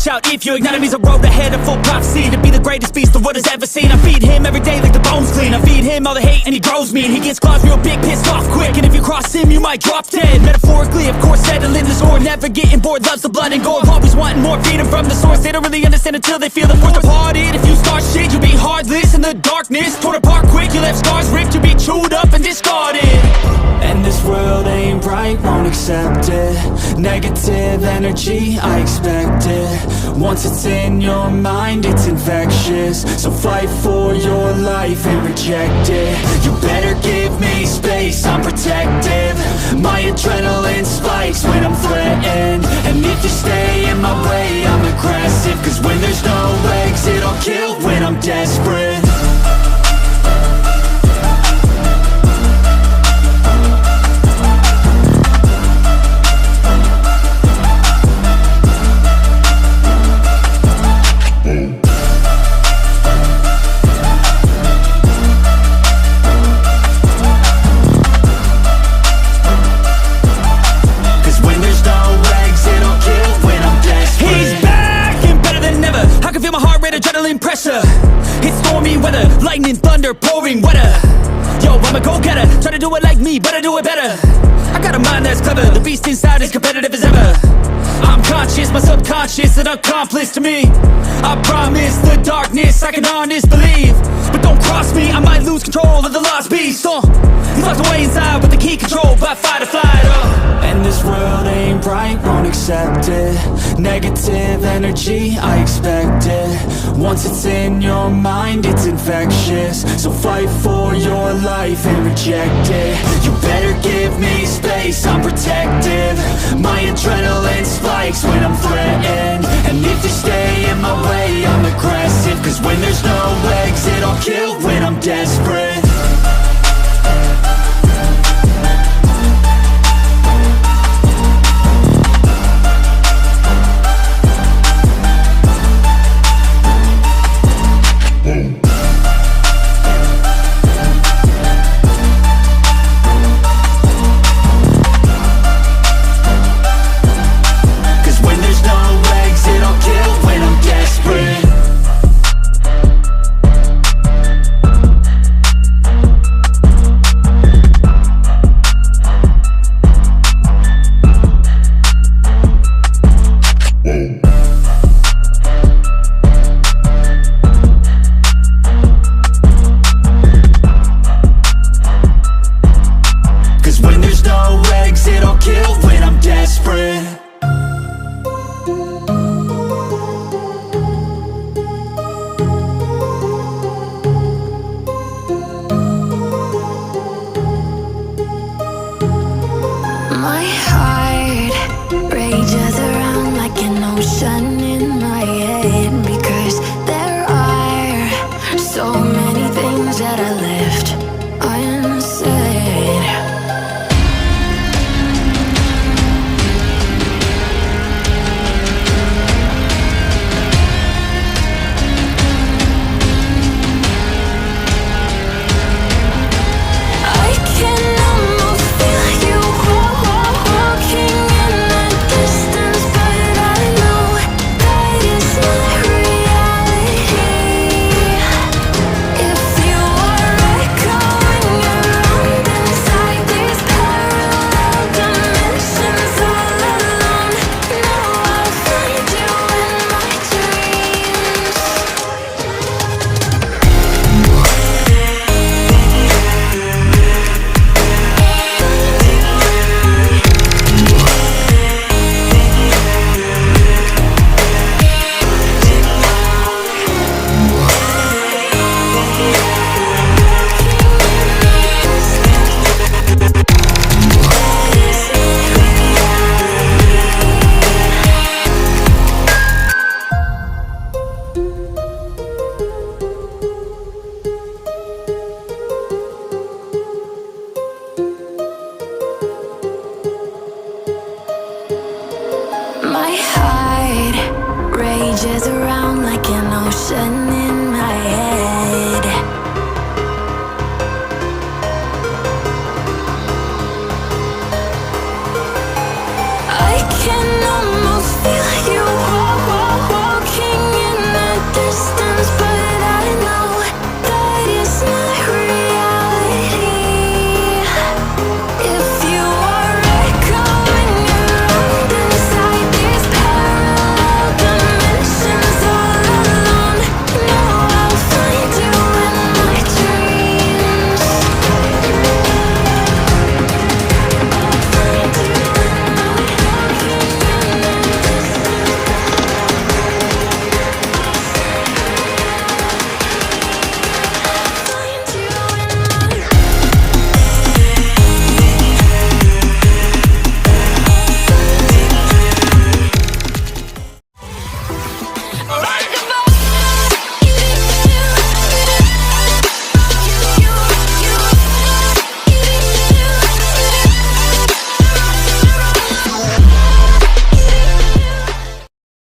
watch out if you ignite him. He's a road ahead of full prophecy, to be the greatest beast the world has ever seen. I feed him every day like the bones clean. I feed him all the hate and he grows me, and he gets claws real big, pissed off quick. And if you cross him you might drop dead. Metaphorically of course, settling the score, never getting bored, loves the blood and gore. Always wanting more, freedom from the source. They don't really understand until they feel the force departed. If you start shit you'll be heartless in the darkness, torn apart quick, you left scars ripped, you'll be chewed up and discarded. And this world ain't right, won't accept it. Negative energy, I expect it. Once it's in your mind, it's infectious. So fight for your life and reject it. You better give me space, I'm protective. My adrenaline spikes when I'm threatened. And if you stay in my way, I'm aggressive. Cause when there's no exit, I'll kill when I'm desperate. Adrenaline pressure, it's stormy weather, lightning, thunder, pouring weather. Yo, I'm a go-getter, try to do it like me, but I do it better. I got a mind that's clever, the beast inside is competitive as ever. I'm conscious, my subconscious, an accomplice to me. I promise the darkness, I can honest believe. But don't cross me, I might lose control of the lost beast. He's locked away inside with the key controlled by fight or flight. And this world ain't right, won't accept it. Negative energy, I expect it. Once it's in your mind, it's infectious. So fight for your life and reject it. You better give me space, I'm protective. My adrenaline spikes when I'm threatened. And if you stay in my way, I'm aggressive. Cause when there's no exit, I'll kill when I'm desperate.